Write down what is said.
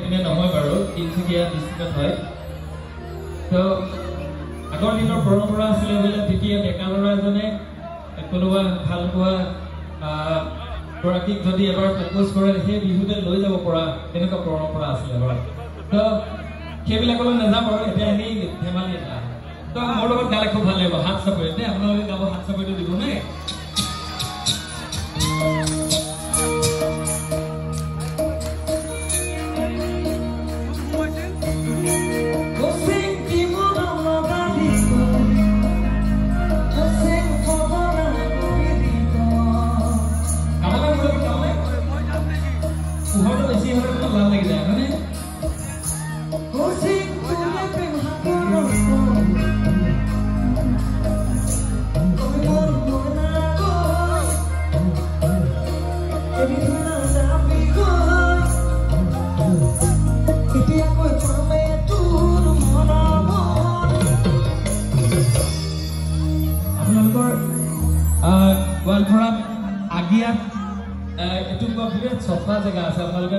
এপিনে নহয় বাৰু তিনচুকীয়া ডিষ্ট্ৰিক্টত হয় তো আগৰ দিনৰ পৰম্পৰা আছিলে বোলে তেতিয়া ডেকা ল'ৰা এজনে কোনোবা ভাল পোৱা গৰাকীক যদি এবাৰ প্ৰপ'জ কৰে সেই বিহুতে লৈ যাব পৰা তেনেকুৱা পৰম্পৰা আছিলে বাৰু তো সেইবিলাকলৈ নাযাম বাৰু এতিয়া এনেই ধেমালি এটা তো মোৰ লগত গালে খুব ভাল লাগিব হাত চাপৰি দেই আপোনালোকে গাব হাত চাপৰিটো দিব নে গোৱালপাৰাত আগিয়াত এটুকুৰা বিৰাট চফা জেগা আছে আপোনালোকে